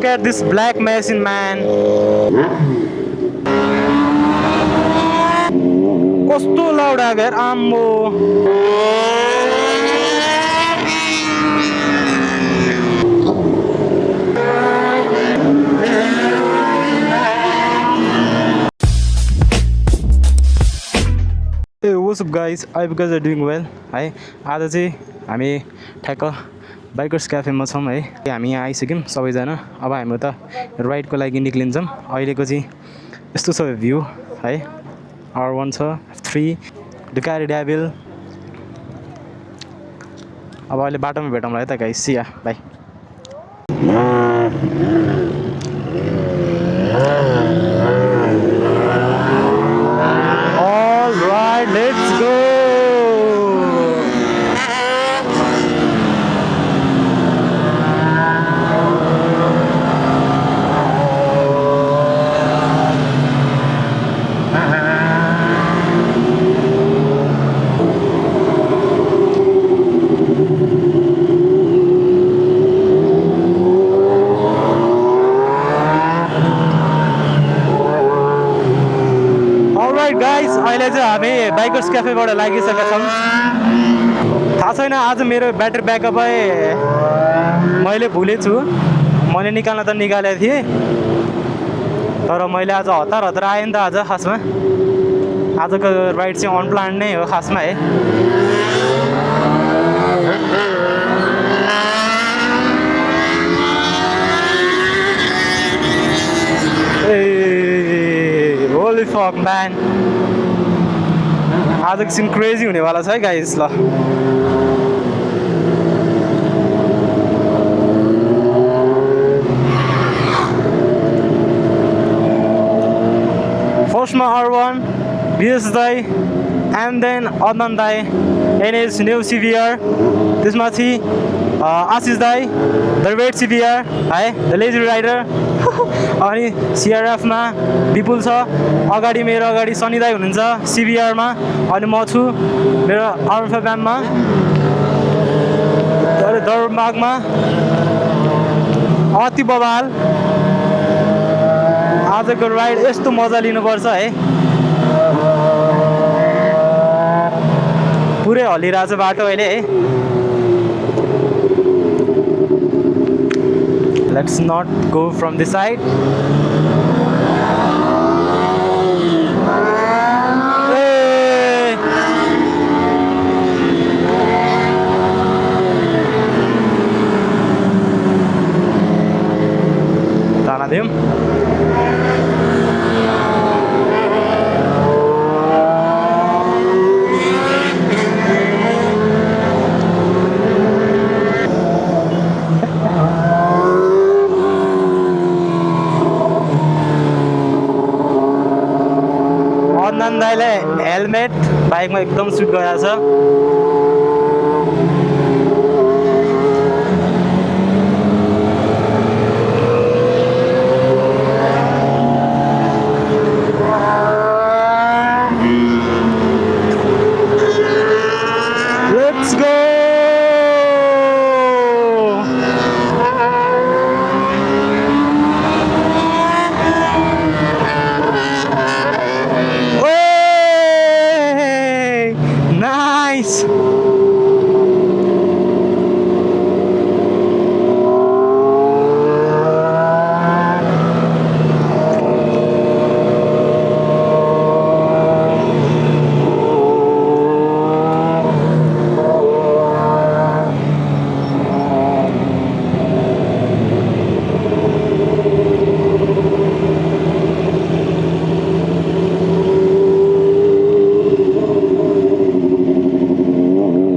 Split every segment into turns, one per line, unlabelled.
Look at this black machine, man. कस्तो लाउडा घर आम्बो. Hey, what's up guys? I hope you guys are doing well. है आज चाहिँ हामी ठ्याक्क बाइकर्स क्याफेमा छौँ है. हामी यहाँ आइसक्यौँ सबैजना. अब हामी त राइडको लागि निक्लिन्छौँ. अहिलेको चाहिँ यस्तो छ भ्यू है. R1 छ, 3 Ducati Devil. अब अहिले बाटोमा भेटौँला है त गाइस. सी या, by. All right, let's go. Guys अहिले चाहिँ हामी बाइकर्स क्याफेबाट लागिसकेका छौँ. थाहा छैन आज मेरो ब्याट्री ब्याकअप मैले भुलेछु. मैले निकाल्न त निकालेको थिएँ तर मैले आज हतार आएँ नि त. आज खासमा आजको राइड चाहिँ अनप्लान नै हो खासमा है. ए होली फक म्यान. आजको सिन क्रेजी हुनेवाला छ है गाइस. ल फर्स्टमा R1 विदेश दाई एन्ड देन अदनान दाई NH न्यू CVR. त्यसमाथि आशिष दाई द रेड CVR है, द लेजी राइडर. अनि CRF मा विपुल छ. अगाडि मेरो अगाडि सनी दाई हुनुहुन्छ CVR मा. अनि म छु मेरो R5 मा. दरबागमा अति बवाल. आजको राइड यस्तो मजा लिनुपर्छ है. पुरै हलिरहेछ बाटो अहिले है. Let's not go from this side. Hey! Tana diyorum. दाइले हेलमेट बाइकमा एकदम सुट गरेको छ. Let's go. Nice.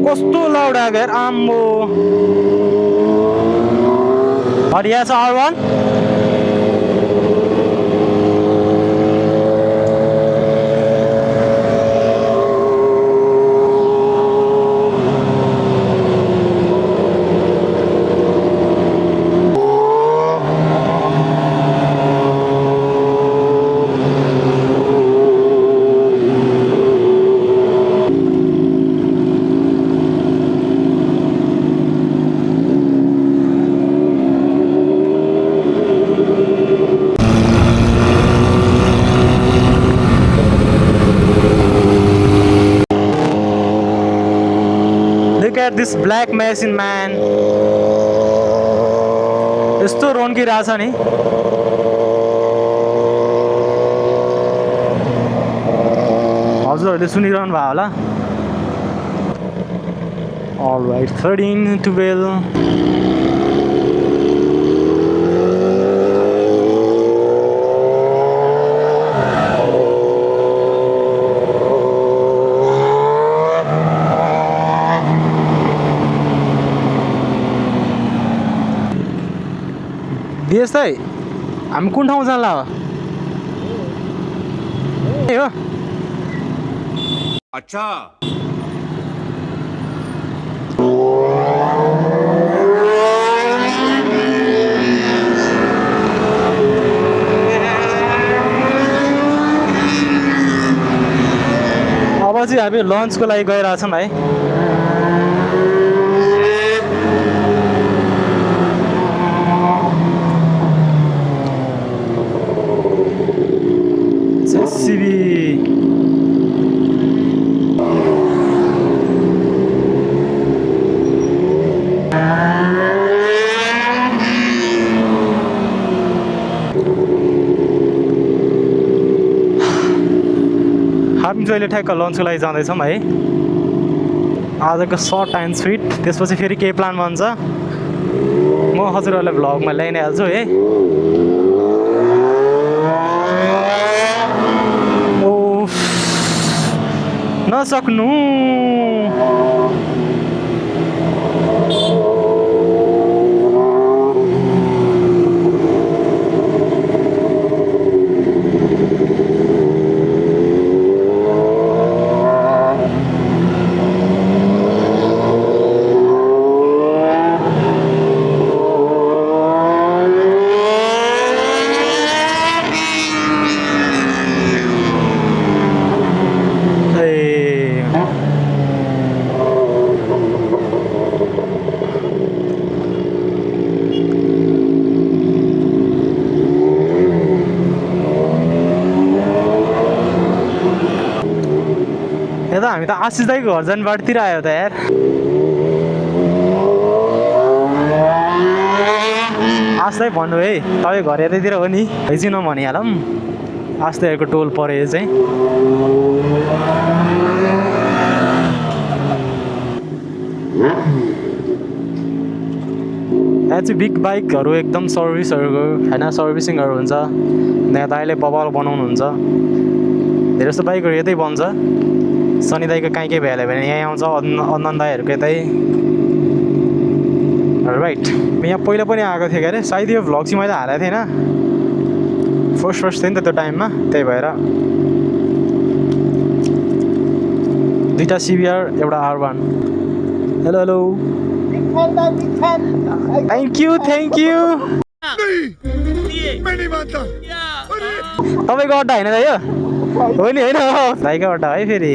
कस्तो लाउडा घर आम्बो. और यहाँ छ R1. at this black machine, man. यस्तो रन्किरहेछ नि हजुरहरूले सुनिरहनु भयो होला Alright 13 12 यस्तै हामी कुन ठाउँ जानला हो ए हो
अच्छा
अब चाहिँ हामी लन्चको लागि गइरहेछौँ है जेसीबी हामी जहिले ठ्याक्क लन्चको लागि जाँदैछौँ है आजको सर्ट एन्ड स्विट त्यसपछि फेरि केही प्लान बन्छ म हजुरहरूलाई भ्लगमा ल्याइ नै हाल्छु है नसक्नु यता हामी त आशिष दाईको घर जाने बाटोतिर आयो त यार आशिष दाई भन्नु है तपाईँ घर यतैतिर हो नि हैजिन भनिहालौँ आशिष दाईहरूको टोल पऱ्यो चाहिँ यहाँ चाहिँ बिग बाइकहरू एकदम सर्भिसहरूको होइन सर्भिसिङहरू हुन्छ यहाँ दाईले बबाल बनाउनुहुन्छ धेरै जस्तो बाइकहरू यतै बन्छ सनी दाईको काहीँ केही भ्याल्यो भने यहीँ आउँछ अदनान दाईहरूको यतै राइट यहाँ पहिला पनि आएको थिएँ क्या अरे सायद यो भ्लग चाहिँ मैले हालेको थिएन फर्स्ट थिएँ नि त त्यो टाइममा त्यही भएर दुईवटा सिबिआर एउटा R1 hello hello thank you तपाईँको अड्डा होइन दाइ हो नि होइन दाइको अड्डा है फेरि